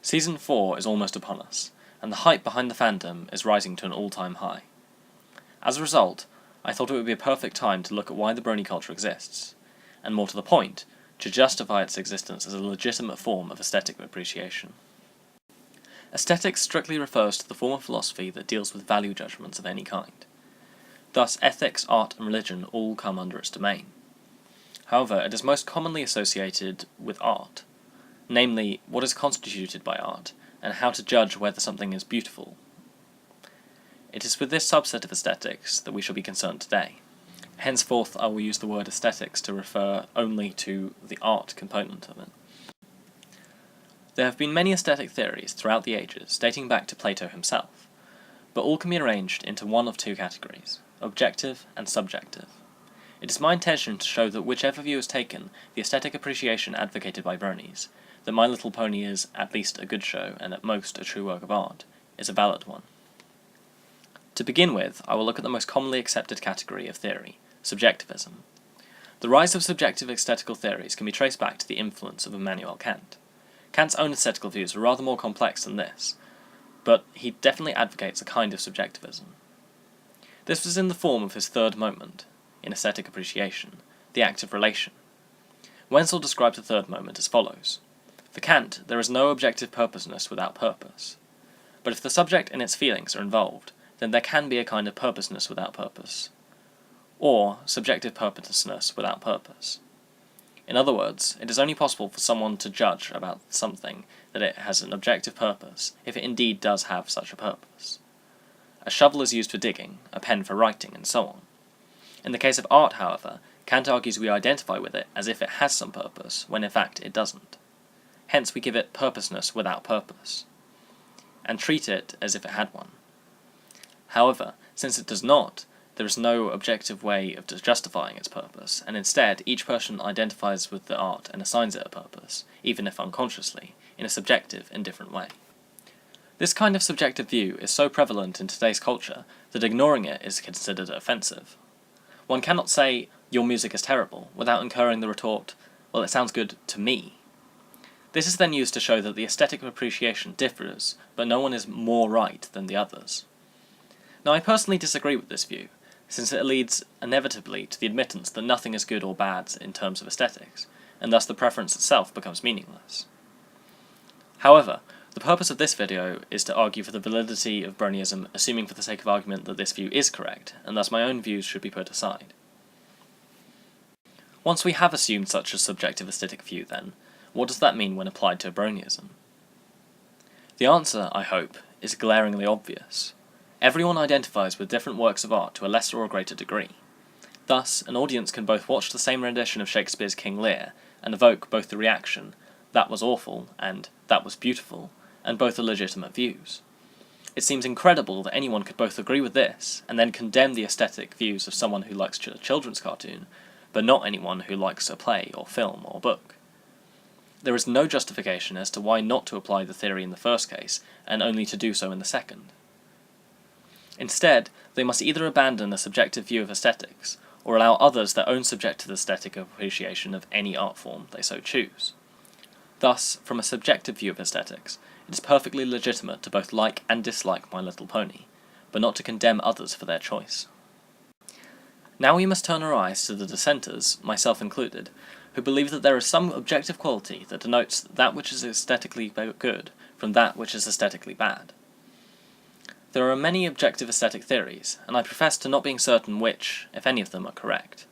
Season 4 is almost upon us, and the hype behind the fandom is rising to an all-time high. As a result, I thought it would be a perfect time to look at why the Brony culture exists, and more to the point, to justify its existence as a legitimate form of aesthetic appreciation. Aesthetics strictly refers to the form of philosophy that deals with value judgments of any kind. Thus, ethics, art, and religion all come under its domain. However, it is most commonly associated with art, namely, what is constituted by art, and how to judge whether something is beautiful. It is with this subset of aesthetics that we shall be concerned today. Henceforth, I will use the word aesthetics to refer only to the art component of it. There have been many aesthetic theories throughout the ages, dating back to Plato himself, but all can be arranged into one of two categories, objective and subjective. It is my intention to show that whichever view is taken, the aesthetic appreciation advocated by Bronies, that My Little Pony is at least a good show and at most a true work of art, is a valid one. To begin with, I will look at the most commonly accepted category of theory, subjectivism. The rise of subjective aesthetical theories can be traced back to the influence of Immanuel Kant. Kant's own aesthetical views are rather more complex than this, but he definitely advocates a kind of subjectivism. This was in the form of his third moment, in aesthetic appreciation, the act of relation. Wenzel describes the third moment as follows. For Kant, there is no objective purposeness without purpose. But if the subject and its feelings are involved, then there can be a kind of purposeness without purpose, or subjective purposelessness without purpose. In other words, it is only possible for someone to judge about something that it has an objective purpose, if it indeed does have such a purpose. A shovel is used for digging, a pen for writing, and so on. In the case of art, however, Kant argues we identify with it as if it has some purpose, when in fact it doesn't. Hence we give it purposeness without purpose, and treat it as if it had one. However, since it does not, there is no objective way of justifying its purpose, and instead each person identifies with the art and assigns it a purpose, even if unconsciously, in a subjective, indifferent way. This kind of subjective view is so prevalent in today's culture that ignoring it is considered offensive. One cannot say, your music is terrible, without incurring the retort, well, it sounds good to me. This is then used to show that the aesthetic appreciation differs, but no one is more right than the others. Now, I personally disagree with this view, since it leads inevitably to the admittance that nothing is good or bad in terms of aesthetics, and thus the preference itself becomes meaningless. However, the purpose of this video is to argue for the validity of Bronyism, assuming for the sake of argument that this view is correct, and thus my own views should be put aside. Once we have assumed such a subjective aesthetic view then, what does that mean when applied to Bronyism? The answer, I hope, is glaringly obvious. Everyone identifies with different works of art to a lesser or greater degree. Thus, an audience can both watch the same rendition of Shakespeare's King Lear and evoke both the reaction, that was awful, and that was beautiful, and both are legitimate views. It seems incredible that anyone could both agree with this, and then condemn the aesthetic views of someone who likes a children's cartoon, but not anyone who likes a play or film or book. There is no justification as to why not to apply the theory in the first case, and only to do so in the second. Instead, they must either abandon a subjective view of aesthetics, or allow others their own subjective aesthetic appreciation of any art form they so choose. Thus, from a subjective view of aesthetics, it is perfectly legitimate to both like and dislike My Little Pony, but not to condemn others for their choice. Now we must turn our eyes to the dissenters, myself included, who believe that there is some objective quality that denotes that which is aesthetically good from that which is aesthetically bad. There are many objective aesthetic theories, and I profess to not being certain which, if any of them, are correct.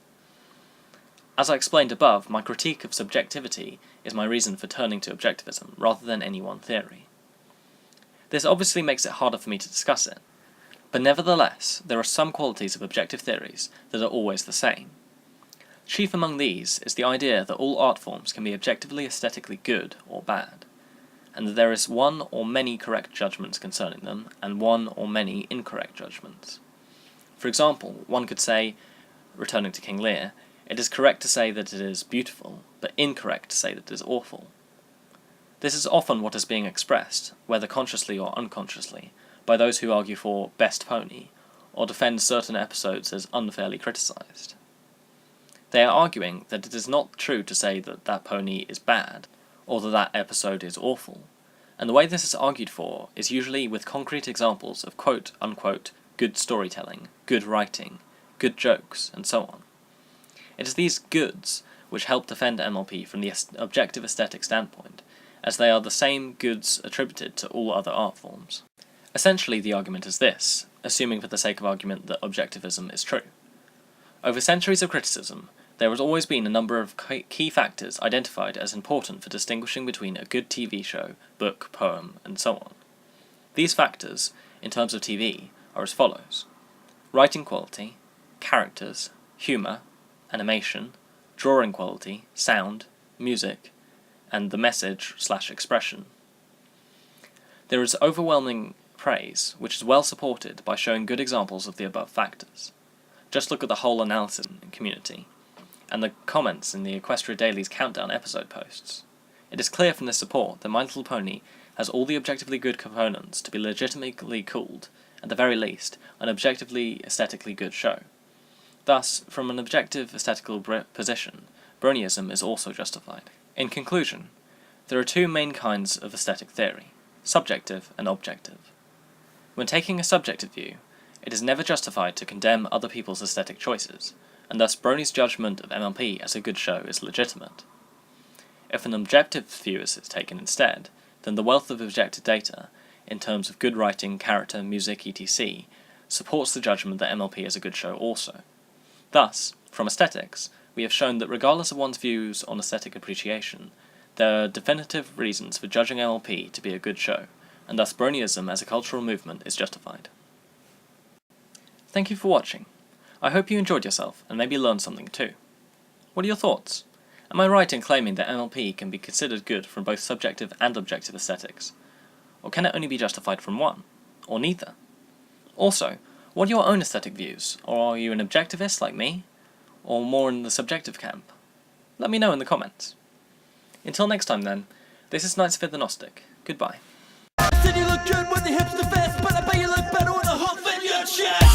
As I explained above, my critique of subjectivity is my reason for turning to objectivism, rather than any one theory. This obviously makes it harder for me to discuss it, but nevertheless, there are some qualities of objective theories that are always the same. Chief among these is the idea that all art forms can be objectively aesthetically good or bad, and that there is one or many correct judgments concerning them, and one or many incorrect judgments. For example, one could say, returning to King Lear, it is correct to say that it is beautiful, but incorrect to say that it is awful. This is often what is being expressed, whether consciously or unconsciously, by those who argue for best pony, or defend certain episodes as unfairly criticised. They are arguing that it is not true to say that that pony is bad, or that that episode is awful, and the way this is argued for is usually with concrete examples of quote-unquote good storytelling, good writing, good jokes, and so on. It is these goods which help defend MLP from the objective aesthetic standpoint, as they are the same goods attributed to all other art forms. Essentially, the argument is this, assuming for the sake of argument that Objectivism is true. Over centuries of criticism, there has always been a number of key factors identified as important for distinguishing between a good TV show, book, poem, and so on. These factors, in terms of TV, are as follows: writing quality, characters, humour, animation, drawing quality, sound, music, and the message/expression. There is overwhelming praise, which is well supported by showing good examples of the above factors. Just look at the whole analysis community, and the comments in the Equestria Daily's Countdown episode posts. It is clear from this support that My Little Pony has all the objectively good components to be legitimately called, at the very least, an objectively aesthetically good show. Thus, from an objective aesthetical position, Bronyism is also justified. In conclusion, there are two main kinds of aesthetic theory, subjective and objective. When taking a subjective view, it is never justified to condemn other people's aesthetic choices, and thus Brony's judgment of MLP as a good show is legitimate. If an objective view is taken instead, then the wealth of objective data, in terms of good writing, character, music, etc., supports the judgment that MLP is a good show also. Thus, from aesthetics, we have shown that regardless of one's views on aesthetic appreciation, there are definitive reasons for judging MLP to be a good show, and thus Bronyism as a cultural movement is justified. Thank you for watching. I hope you enjoyed yourself and maybe learned something too. What are your thoughts? Am I right in claiming that MLP can be considered good from both subjective and objective aesthetics? Or can it only be justified from one? Or neither? Also, what are your own aesthetic views? Or are you an objectivist like me? Or more in the subjective camp? Let me know in the comments. Until next time then, this is Nightsphere the Gnostic. Goodbye. Said you look good with the hips to vest, but I bet you look better with a hump in your chest.